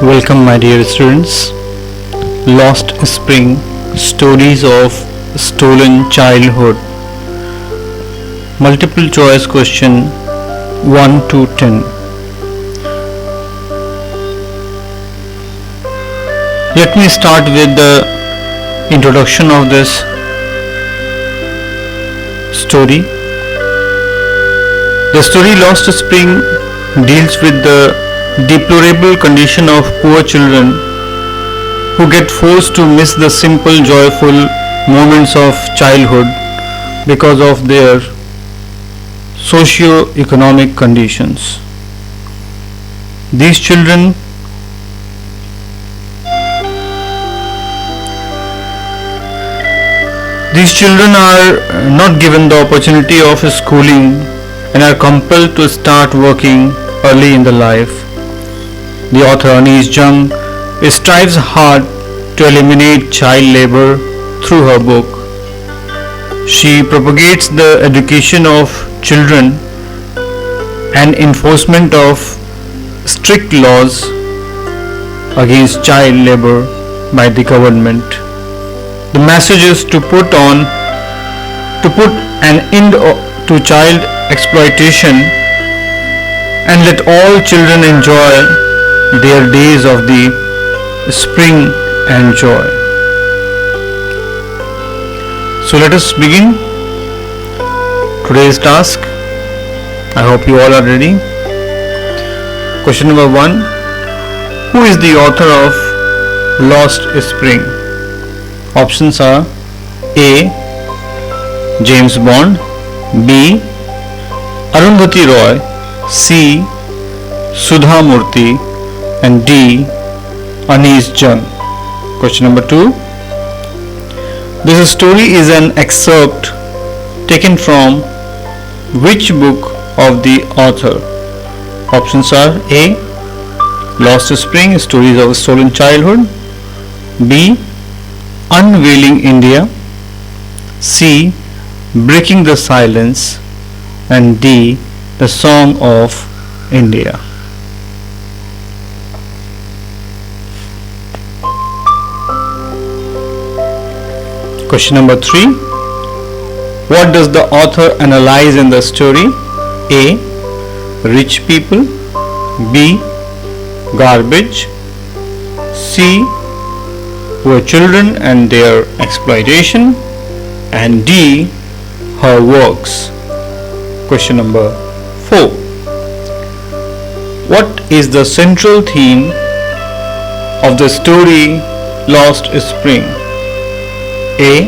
Welcome, my dear students. Lost Spring, Stories of Stolen Childhood. Multiple choice question 1 to 10. Let me start with the introduction of this story. The story Lost Spring deals with the deplorable condition of poor children who get forced to miss the simple joyful moments of childhood because of their socio-economic conditions. These children are not given the opportunity of schooling and are compelled to start working early in the life. The author Anees Jung strives hard to eliminate child labor through her book. She propagates the education of children and enforcement of strict laws against child labor by the government. The message is to put an end to child exploitation and let all children enjoy their days of the spring and joy. So let us begin today's task. I hope you all are ready. Question number 1. Who is the author of Lost Spring? Options are A. James Bond, B. Arundhati Roy, C. Sudha Murthy, and D. Anees Jung. Question number 2. This story is an excerpt taken from which book of the author? Options are A. Lost Spring, Stories of Stolen Childhood, B. Unveiling India, C. Breaking the Silence, and D. The Song of India. Question number 3. What does the author analyze in the story? A. Rich people, B. Garbage, C. Poor children and their exploitation, and D. Her works. Question number 4. What is the central theme of the story Lost Spring? A.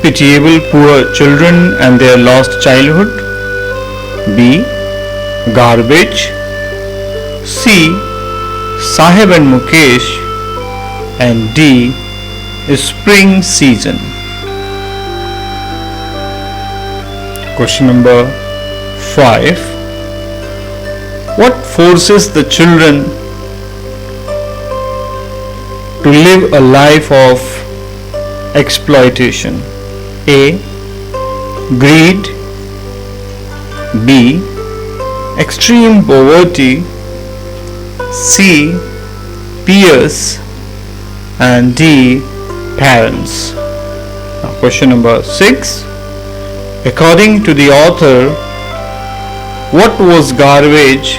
Pitiable poor children and their lost childhood, B. Garbage, C. Sahib and Mukesh, and D. Spring season. Question number 5. What forces the children to live a life of exploitation? A. Greed, B. Extreme poverty, C. Peers, and D. Parents. Now, question number 6. According to the author, what was garbage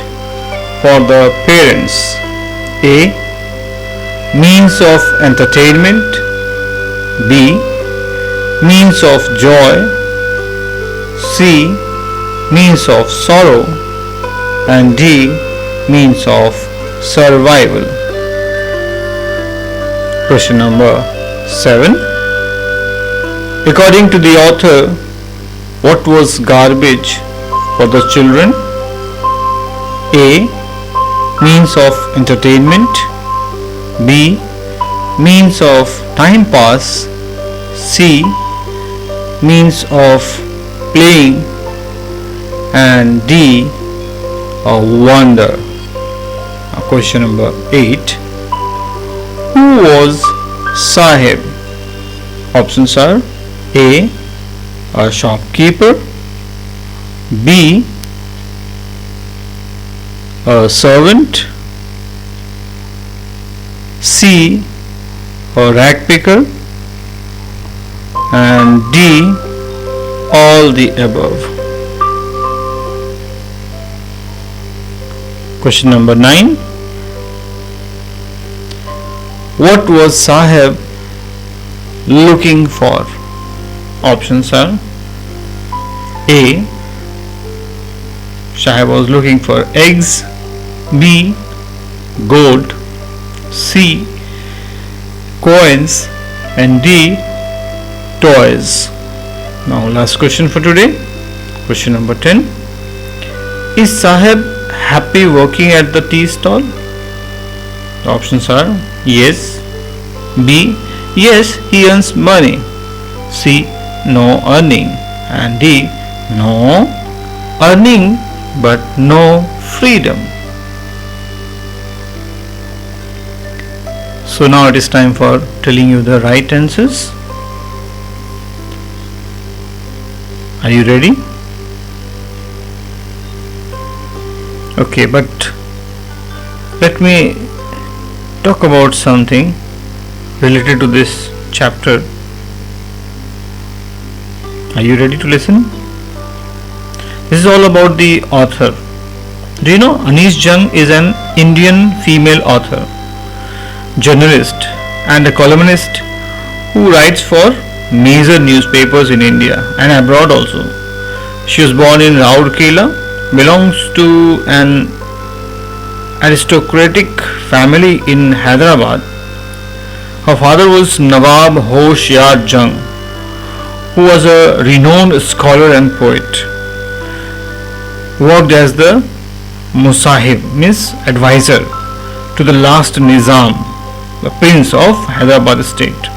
for the parents? A. Means of entertainment, B. Means of joy, C. Means of sorrow, and D. Means of survival. Question number 7. According to the author, what was garbage for the children? A. Means of entertainment, B. Means of time pass, C. Means of playing, and D. A wonder. Question number 8. Who was Sahib? Options are A. A shopkeeper, B. A servant, C, a rag picker, and D, all the above. Question number 9. What was Sahib looking for? Options are: A, Sahib was looking for eggs, B, gold, C, coins, and D, toys. Now last question for today. Question number 10. Is Sahib happy working at the tea stall? The options are: yes, B, yes, he earns money, C, no earning, and D, no earning but no freedom. So now it is time for telling you the right answers. Are you ready? Okay, but let me talk about something related to this chapter. Are you ready to listen? This is all about the author. Do you know Anees Jung is an Indian female author, journalist, and a columnist who writes for major newspapers in India and abroad also. She was born in Rourkela, belongs to an aristocratic family in Hyderabad. Her father was Nawab Hosh Yar Jung, who was a renowned scholar and poet. Worked as the Musahib, means advisor, to the last Nizam, the prince of Hyderabad state.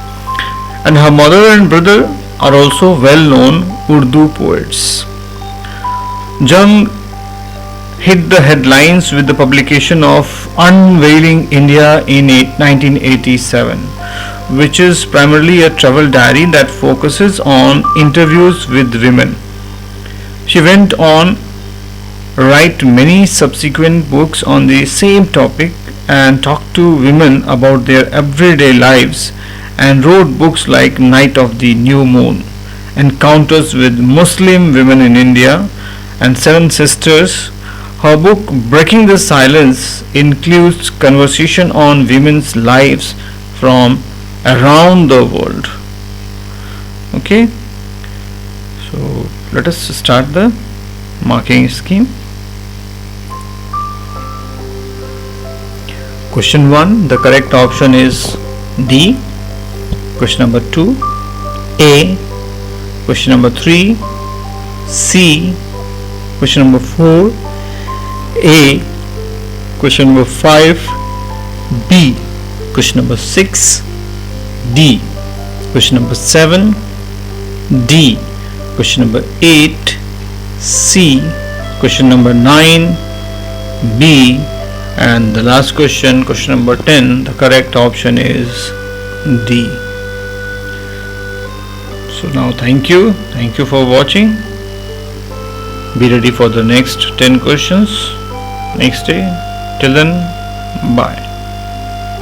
And her mother and brother are also well-known Urdu poets. Jung hit the headlines with the publication of Unveiling India in 1987, which is primarily a travel diary that focuses on interviews with women. She went on write many subsequent books on the same topic and talked to women about their everyday lives, and wrote books like Night of the New Moon, Encounters with Muslim Women in India, and Seven Sisters. Her book Breaking the Silence includes conversation on women's lives from around the world. Okay, so let us start the marking scheme. Question 1, the correct option is D. Question number 2, A. Question number 3, C. Question number 4, A. Question number 5, B. Question number 6, D. Question number 7, D. Question number 8, C. Question number 9, B. And the last question, question number 10, the correct option is D. So now thank you for watching. Be ready for the next 10 questions next day. Till then, bye.